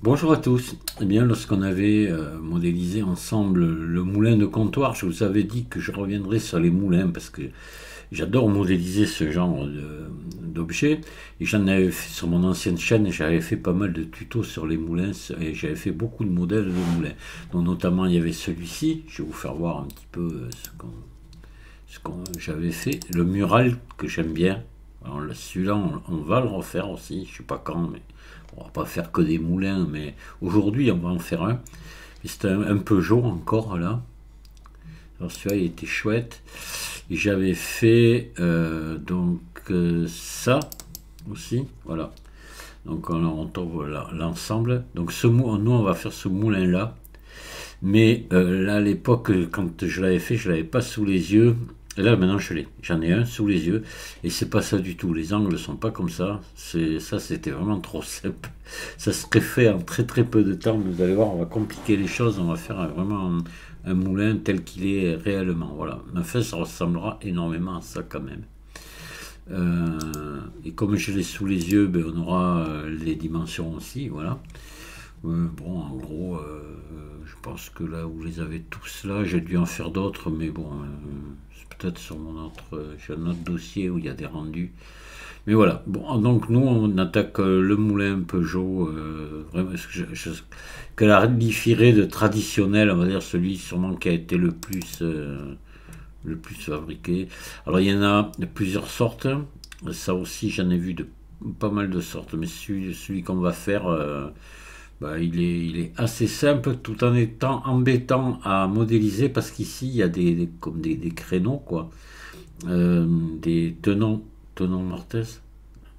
Bonjour à tous. Eh bien, lorsqu'on avait modélisé ensemble le moulin de comptoir, je vous avais dit que je reviendrai sur les moulins parce que j'adore modéliser ce genre d'objets. Et j'en avais fait sur mon ancienne chaîne, j'avais fait pas mal de tutos sur les moulins et j'avais fait beaucoup de modèles de moulins. Donc, notamment, il y avait celui-ci. Je vais vous faire voir un petit peu ce que j'avais fait. Le mural que j'aime bien. Alors celui-là, on va le refaire aussi. Je sais pas quand, mais on va pas faire que des moulins. Mais aujourd'hui, on va en faire un. Et c'était un Peugeot encore là. Alors celui-là, il était chouette. Et j'avais fait ça aussi. Voilà. Donc on trouve l'ensemble. Donc nous, on va faire ce moulin-là. Mais là, à l'époque, quand je l'avais fait, je l'avais pas sous les yeux. Et là, maintenant, j'en ai un sous les yeux. Et c'est pas ça du tout. Les angles sont pas comme ça. Ça, c'était vraiment trop simple. Ça serait fait en très très peu de temps. Mais vous allez voir, on va compliquer les choses. On va faire vraiment un moulin tel qu'il est réellement. Voilà. Mais enfin, ça ressemblera énormément à ça quand même. Et comme je l'ai sous les yeux, ben, on aura les dimensions aussi. Voilà. Bon, en gros, je pense que là, vous les avez tous là. J'ai dû en faire d'autres, mais bon, c'est peut-être sur mon autre. J'ai un autre dossier où il y a des rendus. Mais voilà. Bon, donc nous, on attaque le moulin Peugeot, vraiment, que la qualifierait de traditionnel, on va dire celui sûrement qui a été le plus fabriqué. Alors il y en a de plusieurs sortes. Ça aussi, j'en ai vu de pas mal de sortes, mais celui qu'on va faire. Bah, il est assez simple tout en étant embêtant à modéliser parce qu'ici il y a comme des créneaux quoi. Des tenons mortaises.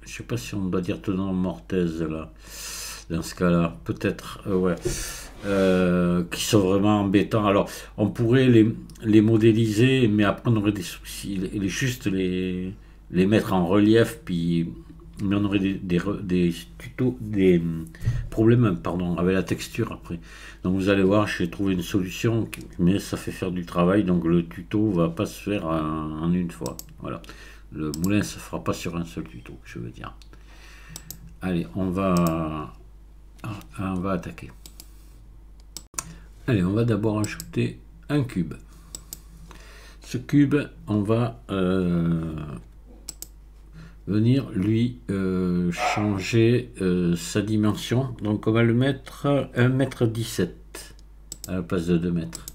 Je sais pas si on doit dire tenons mortaises là. Dans ce cas-là, peut-être, ouais. Qui sont vraiment embêtants. Alors, on pourrait les modéliser, mais après on aurait des soucis. Juste les mettre en relief, puis mais on aurait des tutos, des problèmes pardon, avec la texture après. Donc vous allez voir, j'ai trouvé une solution, mais ça fait faire du travail, donc le tuto va pas se faire en une fois. Voilà. Le moulin se fera pas sur un seul tuto, je veux dire. Allez, on va attaquer. Allez, on va d'abord ajouter un cube. Ce cube, on va venir lui changer sa dimension. Donc on va le mettre 1,17 m à la place de 2 mètres.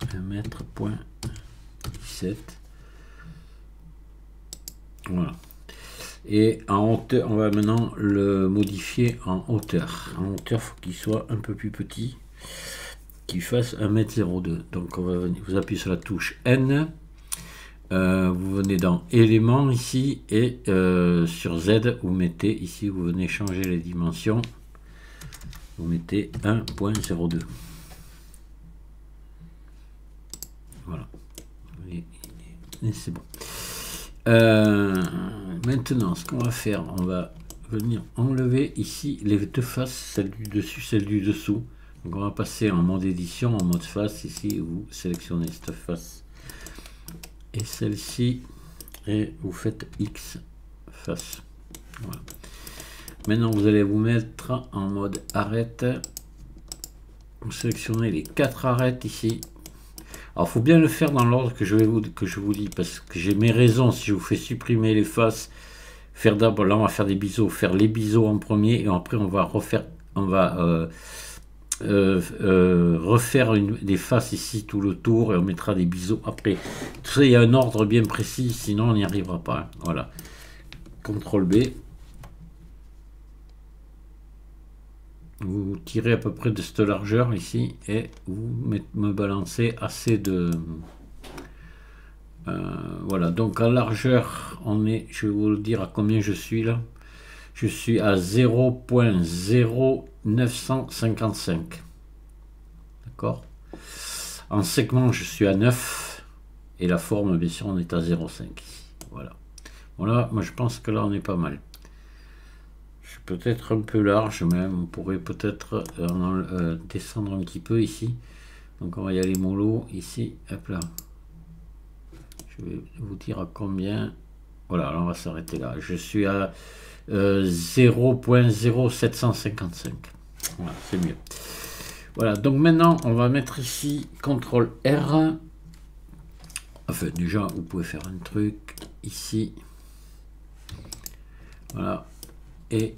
1,17 m. Voilà. Et en hauteur, on va maintenant le modifier en hauteur. En hauteur, il faut qu'il soit un peu plus petit, qu'il fasse 1,02 m. Donc on va venir, vous appuyez sur la touche N. Vous venez dans éléments ici et sur Z vous mettez ici, vous venez changer les dimensions, vous mettez 1,02. Voilà, et c'est bon. Maintenant ce qu'on va faire, on va venir enlever ici les deux faces, celle du dessus, celle du dessous. Donc on va passer en mode édition, en mode face. Ici vous sélectionnez cette face et celle-ci et vous faites X face. Voilà. Maintenant vous allez vous mettre en mode arête. Vous sélectionnez les 4 arêtes ici. Alors il faut bien le faire dans l'ordre que je vous dis, parce que j'ai mes raisons. Si je vous fais supprimer les faces, faire d'abord, là on va faire des biseaux, faire les biseaux en premier et après on va refaire, refaire des faces ici tout le tour et on mettra des biseaux après. Tout ça, il y a un ordre bien précis, sinon on n'y arrivera pas. Hein. Voilà. CTRL B. Vous tirez à peu près de cette largeur ici et vous me balancez assez de... voilà, donc en largeur, on est, je vais vous le dire à combien je suis là. Je suis à 0,0955. D'accord. En segment, je suis à 9. Et la forme, bien sûr, on est à 0,5. Voilà. Voilà, moi je pense que là, on est pas mal. Je suis peut-être un peu large, même. On pourrait peut-être descendre un petit peu ici. Donc on va y aller mollo ici. Hop là. Je vais vous dire à combien. Voilà, alors on va s'arrêter là. Je suis à 0.0755. Voilà, c'est mieux. Voilà, donc maintenant on va mettre ici CTRL R. Enfin, déjà, vous pouvez faire un truc ici. Voilà. Et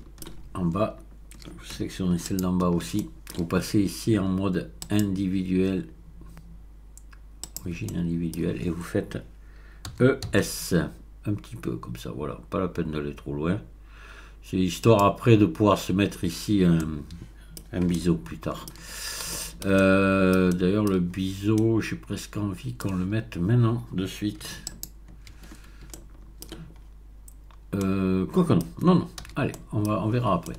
en bas, vous sélectionnez celle d'en bas aussi. Vous passez ici en mode individuel, origine individuelle, et vous faites ES. Un petit peu comme ça, voilà. Pas la peine d'aller trop loin. C'est histoire après de pouvoir se mettre ici un biseau plus tard. D'ailleurs, le biseau, j'ai presque envie qu'on le mette maintenant, de suite. Quoique non, non. Allez, on verra après.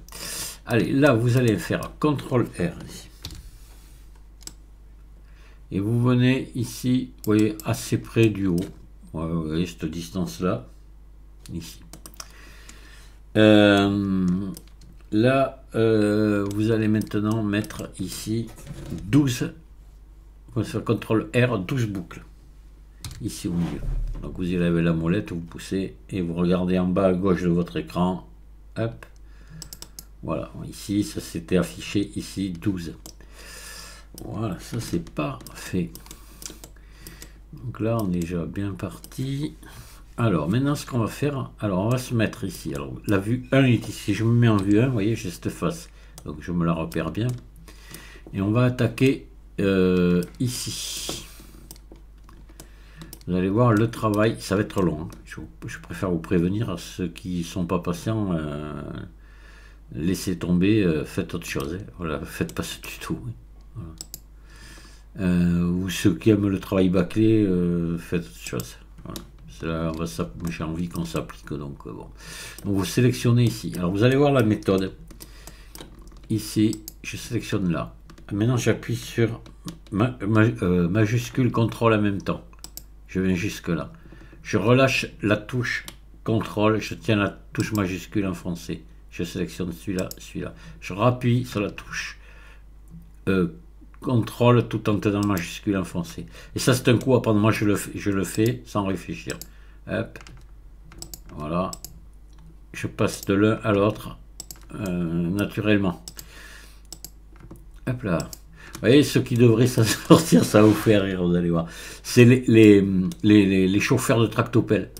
Allez, là, vous allez faire CTRL R ici. Et vous venez ici, vous voyez, assez près du haut. Vous voyez cette distance-là, ici. Là, vous allez maintenant mettre ici 12. Vous allez faire CTRL R, 12 boucles. Ici au milieu. Donc vous y levez la molette, vous poussez et vous regardez en bas à gauche de votre écran. Hop. Voilà, ici, ça s'était affiché ici 12. Voilà, ça c'est parfait. Donc là, on est déjà bien parti. Alors, maintenant, ce qu'on va faire, alors on va se mettre ici. Alors, la vue 1 est ici. Je me mets en vue 1, vous voyez, j'ai cette face. Donc, je me la repère bien. Et on va attaquer ici. Vous allez voir le travail, ça va être long. Hein. Je préfère vous prévenir à ceux qui ne sont pas patients. Laissez tomber, faites autre chose. Hein. Voilà, faites pas ce tuto. Hein. Voilà. Ou ceux qui aiment le travail bâclé, faites autre chose. Voilà. J'ai envie qu'on s'applique. Donc, bon. Donc vous sélectionnez ici. Alors vous allez voir la méthode. Ici, je sélectionne là. Maintenant j'appuie sur majuscule CTRL en même temps. Je viens jusque là. Je relâche la touche CTRL, je tiens la touche majuscule enfoncée. Je sélectionne celui-là, celui-là. Je rappuie sur la touche CTRL tout en tenant majuscule enfoncée. Et ça c'est un coup à prendre. Moi je le fais sans réfléchir. Hop. Voilà. Je passe de l'un à l'autre naturellement. Hop là. Vous voyez, ce qui devrait s'en sortir, ça va vous faire rire, vous allez voir. C'est les chauffeurs de tractopelle.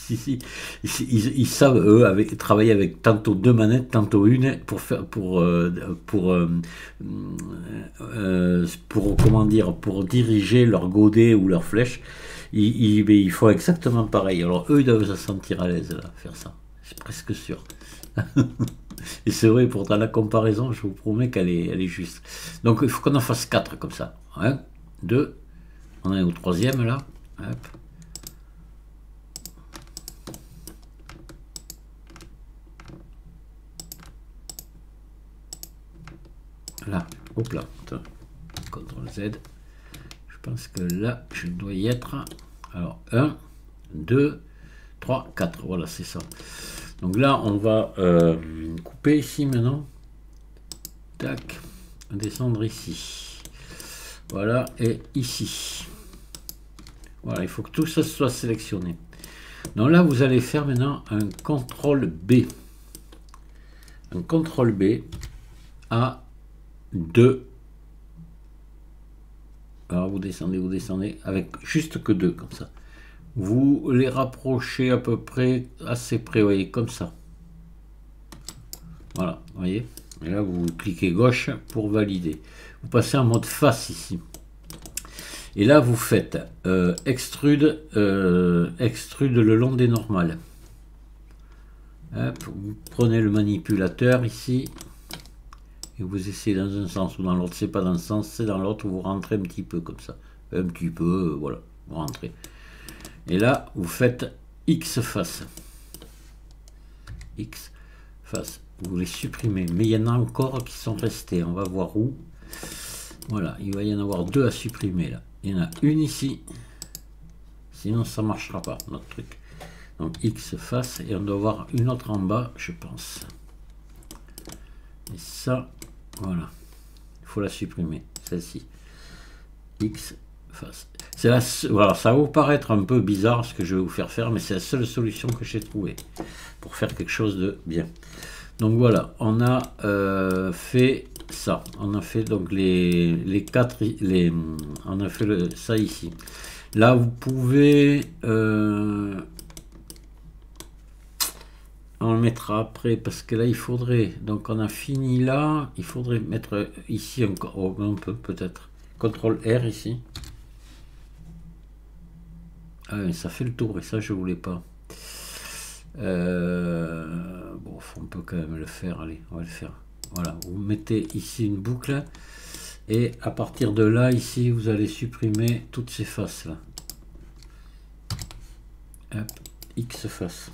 Ils savent, eux, travailler avec tantôt 2 manettes, tantôt une, comment dire, pour diriger leur godet ou leur flèche. Il faut exactement pareil. Alors, eux, ils doivent se sentir à l'aise, là, faire ça. C'est presque sûr. Et c'est vrai, pourtant la comparaison, je vous promets qu'elle est juste. Donc il faut qu'on en fasse 4 comme ça. 1, 2, on est au 3e là. Hop. Là, hop là. CTRL Z. Je pense que là, je dois y être. Alors 1, 2, 3, 4. Voilà, c'est ça. Donc là, on va couper ici maintenant. Tac. Descendre ici. Voilà. Et ici. Voilà. Il faut que tout ça soit sélectionné. Donc là, vous allez faire maintenant un CTRL B. Un CTRL B à 2. Alors vous descendez avec juste que 2 comme ça. Vous les rapprochez à peu près, assez près, vous voyez, comme ça. Voilà, vous voyez. Et là, vous cliquez gauche pour valider. Vous passez en mode face ici. Et là, vous faites extrude le long des normales. Hop, vous prenez le manipulateur ici. Et vous essayez dans un sens ou dans l'autre. C'est pas dans le sens, c'est dans l'autre. Vous rentrez un petit peu comme ça. Un petit peu, voilà, vous rentrez. Et là, vous faites X face. X face. Vous les supprimez. Mais il y en a encore qui sont restés. On va voir où. Voilà, il va y en avoir 2 à supprimer là. Il y en a une ici. Sinon, ça ne marchera pas, notre truc. Donc X face. Et on doit avoir une autre en bas, je pense. Et ça, voilà. Il faut la supprimer, celle-ci. X face. C'est la voilà, ça va vous paraître un peu bizarre ce que je vais vous faire, mais c'est la seule solution que j'ai trouvée pour faire quelque chose de bien. Donc voilà, on a fait ça. On a fait donc les quatre, on a fait ça ici. Là, vous pouvez on le mettra après parce que là il faudrait, donc on a fini là, il faudrait mettre ici encore, oh, un peu peut-être, CTRL R ici. Ah mais ça fait le tour et ça je voulais pas. Bon, on peut quand même le faire, allez, on va le faire. Voilà, vous mettez ici une boucle et à partir de là ici vous allez supprimer toutes ces faces là. Hop, X face.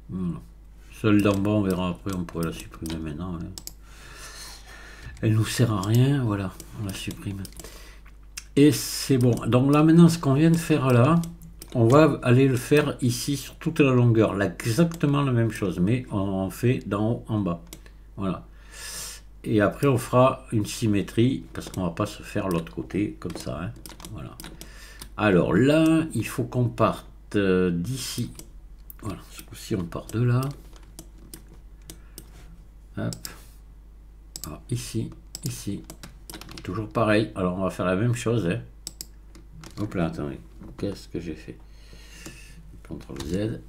Voilà. Celle d'en bas on verra après, on pourrait la supprimer maintenant. Hein. Elle nous sert à rien, voilà, on la supprime. Et c'est bon. Donc là maintenant ce qu'on vient de faire là, on va aller le faire ici sur toute la longueur, là, exactement la même chose, mais on fait d'en haut en bas. Voilà. Et après on fera une symétrie parce qu'on va pas se faire l'autre côté comme ça. Hein. Voilà. Alors là, il faut qu'on parte d'ici. Voilà, ce coup-ci on part de là. Hop. Alors, ici, ici. Toujours pareil. Alors on va faire la même chose. Hein. Hop là, attendez. Qu'est-ce que j'ai fait? CTRL Z.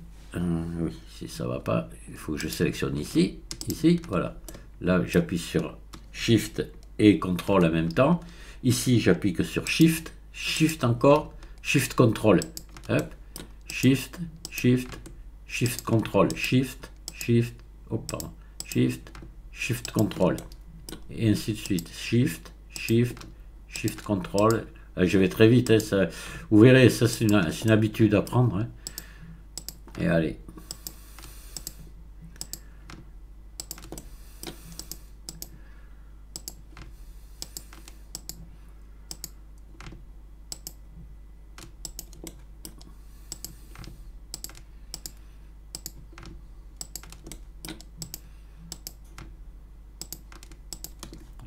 Oui, si ça va pas, il faut que je sélectionne ici. Ici, voilà. Là, j'appuie sur Shift et CTRL en même temps. Ici, j'appuie que sur Shift. Shift encore. Shift CTRL. Hop. Shift, Shift, Shift CTRL. Shift, Shift. Oh, pardon. Shift, Shift CTRL. Et ainsi de suite. Shift, Shift, Shift CTRL. Je vais très vite, hein, ça, vous verrez, ça c'est une habitude à prendre. Hein. Et allez.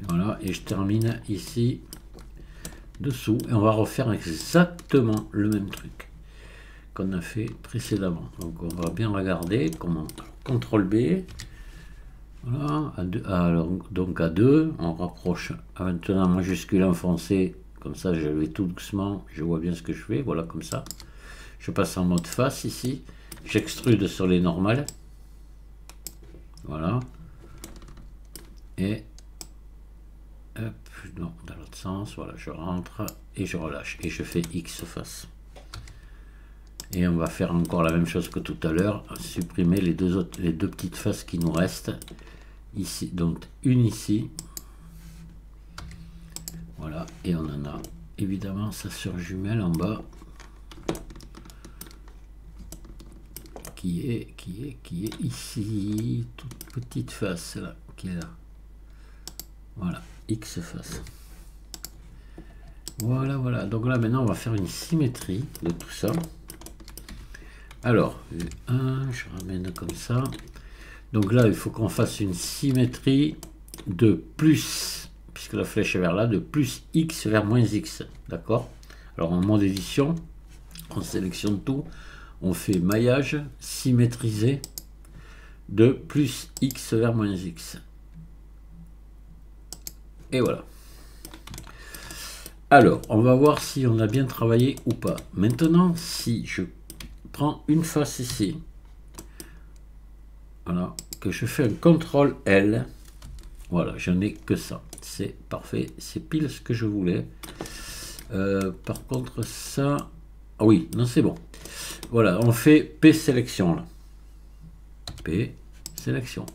Voilà, et je termine ici. Dessous et on va refaire exactement le même truc qu'on a fait précédemment. Donc on va bien regarder comment. CTRL B, voilà, alors, donc à 2 on rapproche maintenant majuscule enfoncé, comme ça je vais tout doucement, je vois bien ce que je fais, voilà, comme ça je passe en mode face ici, j'extrude sur les normales, voilà, et hop, non, dans l'autre sens, voilà, je rentre et je relâche et je fais X face. Et on va faire encore la même chose que tout à l'heure, supprimer les deux petites faces qui nous restent ici, donc une ici, voilà, et on en a évidemment sa sœur jumelle en bas qui est ici, toute petite face là, qui est là, voilà. X face. Voilà, voilà. Donc là, maintenant, on va faire une symétrie de tout ça. Alors, 1, je ramène comme ça. Donc là, il faut qu'on fasse une symétrie de plus, puisque la flèche est vers là, de plus X vers moins X. D'accord? Alors, en mode édition, on sélectionne tout. On fait maillage, symétrisé, de plus X vers moins X. Et voilà. Alors, on va voir si on a bien travaillé ou pas. Maintenant, si je prends une face ici, voilà, que je fais un CTRL L, voilà, je n'ai que ça. C'est parfait, c'est pile ce que je voulais. Par contre, ça... Ah oui, non, c'est bon. Voilà, on fait P sélection là. P sélection.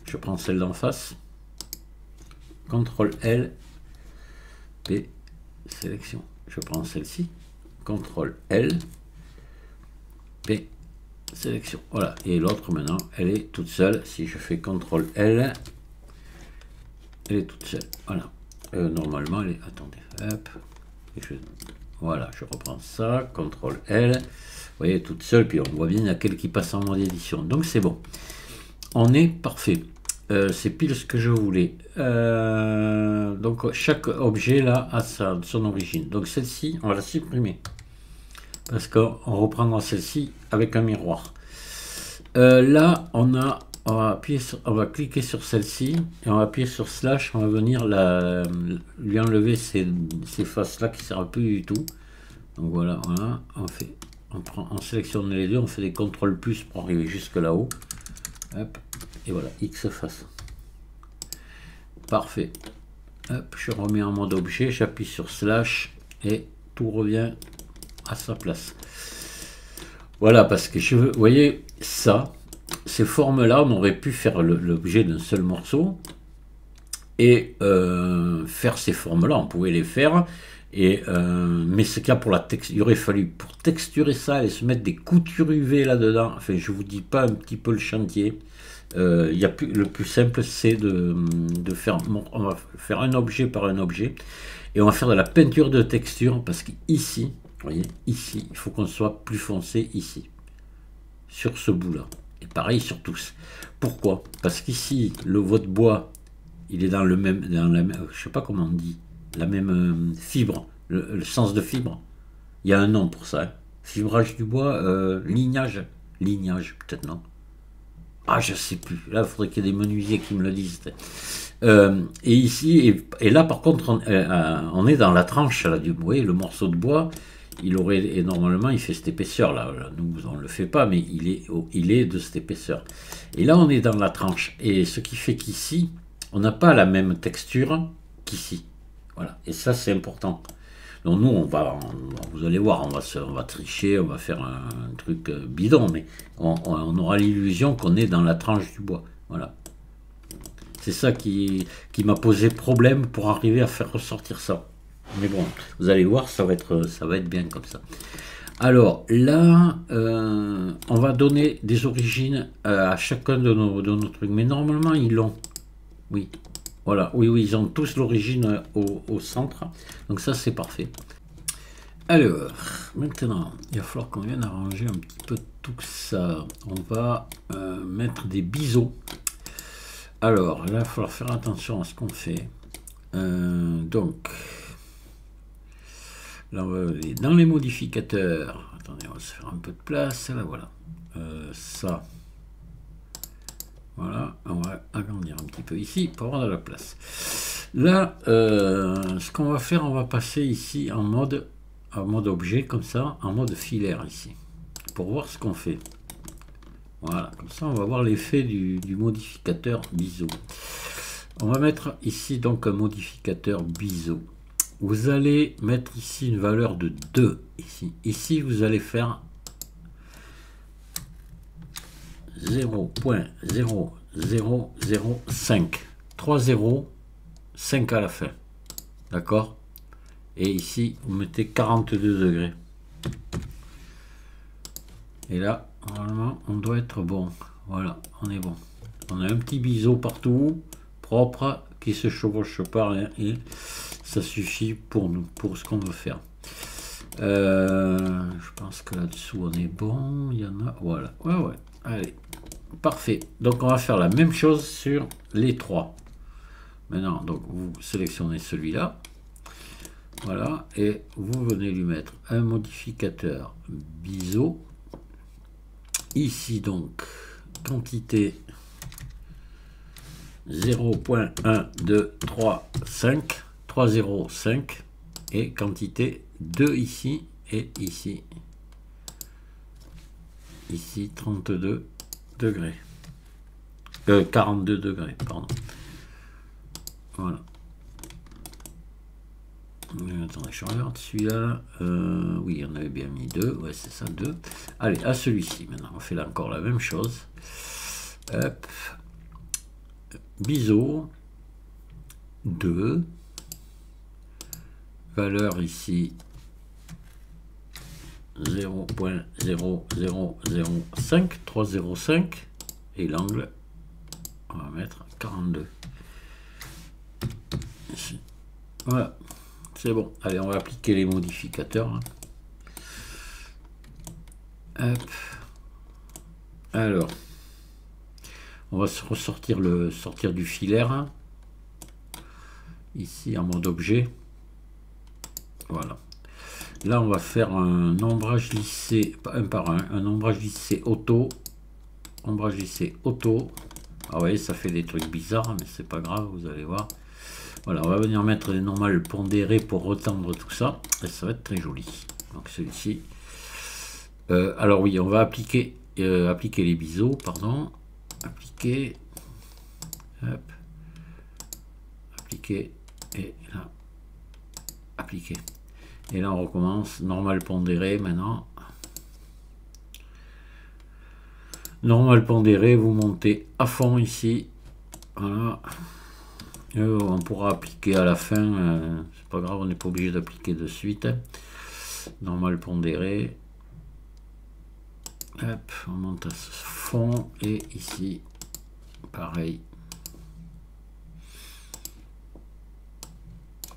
Je prends celle d'en face. CTRL L, P, sélection. Je prends celle-ci, CTRL L, P, sélection. Voilà, et l'autre maintenant, elle est toute seule. Si je fais CTRL L, elle est toute seule. Voilà. Normalement, elle est... Attendez, hop. Voilà, je reprends ça, CTRL L. Vous voyez, toute seule, puis on voit bien laquelle qui passe en mode édition. Donc c'est bon. On est parfait. c'est pile ce que je voulais. Donc chaque objet là a son origine. Donc celle-ci, on va la supprimer. Parce qu'on reprendra celle-ci avec un miroir. Là, on va cliquer sur celle-ci et on va appuyer sur slash. On va venir lui enlever ces faces-là qui ne servent plus du tout. Donc voilà, on sélectionne les deux, on fait des contrôles plus pour arriver jusque là-haut. Hop, et voilà, X face. Parfait. Hop, je remets en mode objet, j'appuie sur slash et tout revient à sa place. Voilà, parce que vous voyez, ces formes-là, on aurait pu faire l'objet d'un seul morceau et faire ces formes-là, on pouvait les faire. Mais ce qu'il y a pour la texture, il aurait fallu pour texturer ça et se mettre des coutures UV là-dedans. Enfin, je vous dis pas un petit peu le chantier. Le plus simple, c'est de faire. On va faire un objet par un objet et on va faire de la peinture de texture parce qu'ici, vous voyez, ici, il faut qu'on soit plus foncé ici, sur ce bout-là. Et pareil sur tous. Pourquoi? Parce qu'ici, votre bois, il est dans la même, je sais pas comment on dit, la même fibre, le sens de fibre. Il y a un nom pour ça. Hein. Fibrage du bois, lignage, peut-être non. Ah, je sais plus. Là, il faudrait qu'il y ait des menuisiers qui me le disent. Et ici, et là, par contre, on est dans la tranche là, du bois. Le morceau de bois, et normalement, il fait cette épaisseur là. Nous, on ne le fait pas, mais il est de cette épaisseur. Et là, on est dans la tranche. Et ce qui fait qu'ici, on n'a pas la même texture qu'ici. Voilà. Et ça, c'est important. Donc nous, vous allez voir, on va tricher, on va faire un truc bidon, mais on aura l'illusion qu'on est dans la tranche du bois. Voilà. C'est ça qui m'a posé problème pour arriver à faire ressortir ça. Mais bon, vous allez voir, ça va être bien comme ça. Alors là, on va donner des origines à chacun de nos trucs. Mais normalement, ils l'ont. Oui. Voilà, oui, ils ont tous l'origine au centre. Donc ça, c'est parfait. Alors, maintenant, il va falloir qu'on vienne arranger un petit peu tout ça. On va mettre des biseaux. Alors, là, il va falloir faire attention à ce qu'on fait. Donc, là, on va aller dans les modificateurs. Attendez, on va se faire un peu de place. Là, voilà. Ça. Voilà, on va agrandir un petit peu ici pour avoir de la place. Là, ce qu'on va faire, on va passer ici en mode objet, comme ça, en mode filaire ici, pour voir ce qu'on fait. Voilà, comme ça, on va voir l'effet du modificateur biseau. On va mettre ici donc un modificateur biseau. Vous allez mettre ici une valeur de 2 ici. Ici, vous allez faire 0.0005. 3 0, 5 à la fin. D'accord? Et ici, vous mettez 42 degrés. Et là, normalement, on doit être bon. Voilà, on est bon. On a un petit biseau partout, propre, qui se chevauche pas rien. Et ça suffit pour nous, pour ce qu'on veut faire. Je pense que là-dessous, on est bon. Il y en a. Voilà. Ouais. Allez. Parfait. Donc, on va faire la même chose sur les 3. Maintenant, donc, vous sélectionnez celui-là. Voilà. Et vous venez lui mettre un modificateur biseau. Ici, donc, quantité 0.1235, 305 et quantité 2 ici et ici. Ici, 32 degrés. 42 degrés, pardon. Voilà. Attendez, je regarde celui-là. Oui, on avait bien mis 2. Ouais, c'est ça, 2. Allez, à celui-ci, maintenant. On fait là encore la même chose. Hop. Biseau. 2. Valeur ici. 0.0005. 305. Et l'angle, on va mettre 42. Ici. Voilà. C'est bon. Allez, on va appliquer les modificateurs. Hop. Alors, On va se ressortir sortir du filaire. Ici en mode objet. Voilà. Là, on va faire un ombrage lissé, pas un par un ombrage lissé auto. Ombrage lissé auto. Ah ouais, ça fait des trucs bizarres, mais c'est pas grave, vous allez voir. Voilà, on va venir mettre les normales pondérées pour retendre tout ça. Et ça va être très joli. Donc celui-ci. Alors oui, on va appliquer les biseaux, pardon. Appliquer. Hop. Appliquer. Et là. Appliquer. Et là, on recommence. Normal pondéré maintenant. Normal pondéré, vous montez à fond ici. Voilà. On pourra appliquer à la fin. C'est pas grave, on n'est pas obligé d'appliquer de suite. Normal pondéré. Hop, on monte à fond. Et ici, pareil.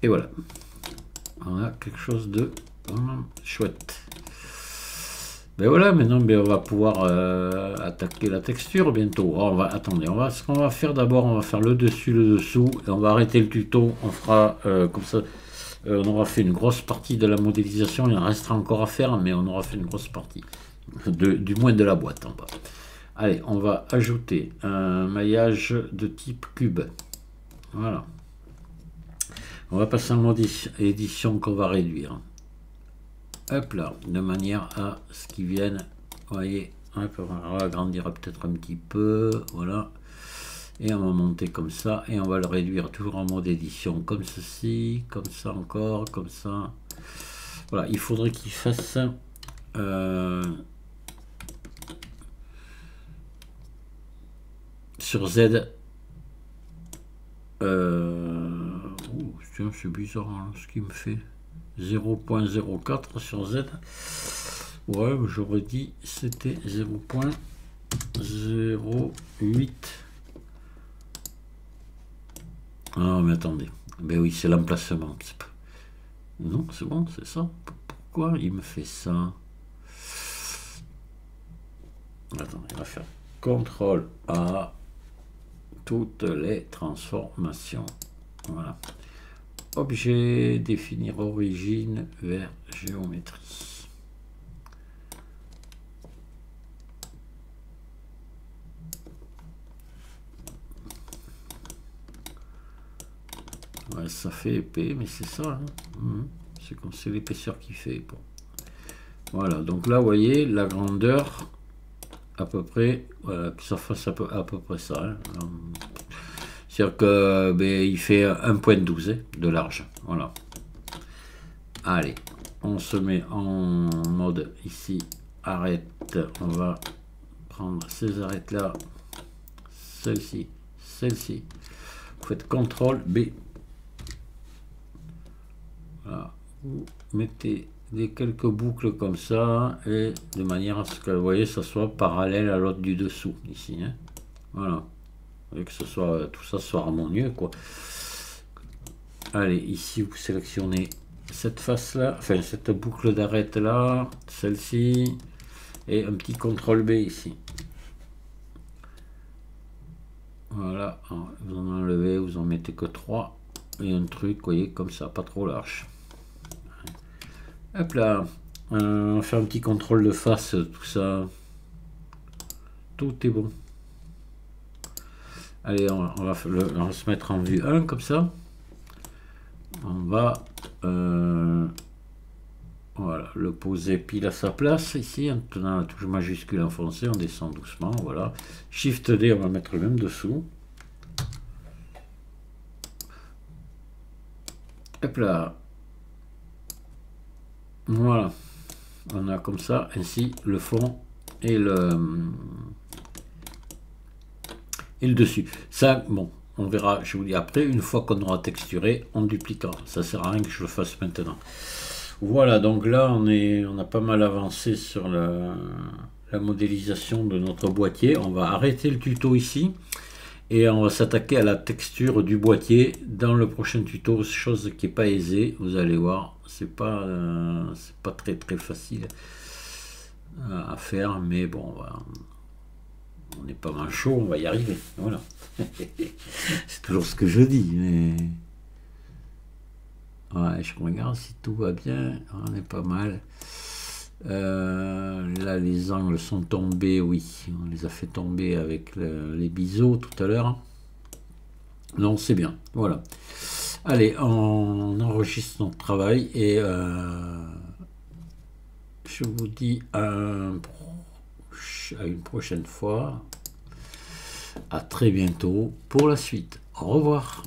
Et voilà. On a quelque chose de chouette. Ben voilà, maintenant on va pouvoir attaquer la texture bientôt. Oh, attendez, ce qu'on va faire d'abord, on va faire le dessus, le dessous, et on va arrêter le tuto. On fera comme ça, on aura fait une grosse partie de la modélisation. Il en restera encore à faire, mais on aura fait une grosse partie, du moins de la boîte en bas. Allez, on va ajouter un maillage de type cube. Voilà. On va passer en mode édition qu'on va réduire. Hop là, de manière à ce qu'ils viennent, vous voyez, on va agrandir peut-être un petit peu, voilà, et on va monter comme ça, et on va le réduire toujours en mode édition, comme ceci, comme ça encore, comme ça, voilà, il faudrait qu'il fasse sur Z, tiens, c'est bizarre hein, ce qu'il me fait. 0.04 sur Z. Ouais, j'aurais dit c'était 0.08. Ah, mais attendez. Ben oui, c'est l'emplacement. Non, c'est bon, c'est ça. Pourquoi il me fait ça? Attendez, on va faire CTRL A. Toutes les transformations. Voilà. Objet, définir origine vers géométrie. Ouais, ça fait épais, mais c'est ça. Hein. C'est l'épaisseur qui fait. Bon. Voilà, donc là, vous voyez, la grandeur, à peu près, que ça fasse à peu près ça. Hein. C'est-à-dire que il fait 1.12 hein, de large. Voilà. Allez, on se met en mode ici, arrête. On va prendre ces arêtes là, celle-ci, celle-ci. Vous faites CTRL B. Voilà. Vous mettez quelques boucles comme ça et de manière à ce que vous voyez ça soit parallèle à l'autre du dessous ici. Hein. Voilà. Et que ce soit tout ça soit harmonieux quoi. Allez, ici vous sélectionnez cette face là, enfin cette boucle d'arête là, celle-ci, et un petit CTRL B ici. Voilà, vous en enlevez, vous en mettez que 3 et un truc, vous voyez, comme ça, pas trop large. Hop là, on va faire un petit contrôle de face, tout ça. Tout est bon. Allez, on va se mettre en vue 1 comme ça. On va voilà, le poser pile à sa place ici, en tenant la touche majuscule enfoncée, on descend doucement, voilà. Shift D, on va mettre le même dessous. Hop là. Voilà. On a comme ça, ainsi, le fond et le dessus. Ça, bon, on verra, je vous dis après, une fois qu'on aura texturé, on dupliquera. Ça sert à rien que je le fasse maintenant. Voilà, donc là, on a pas mal avancé sur la modélisation de notre boîtier. On va arrêter le tuto ici et on va s'attaquer à la texture du boîtier dans le prochain tuto, chose qui n'est pas aisée, vous allez voir, c'est pas très facile à faire, mais bon, On n'est pas manchot, on va y arriver. Voilà. C'est toujours ce que je dis, mais... Ouais, je regarde si tout va bien. On est pas mal. Là, les angles sont tombés, oui. On les a fait tomber avec les biseaux tout à l'heure. Non, c'est bien. Voilà. Allez, on enregistre notre travail et je vous dis à une prochaine fois. À très bientôt pour la suite. Au revoir.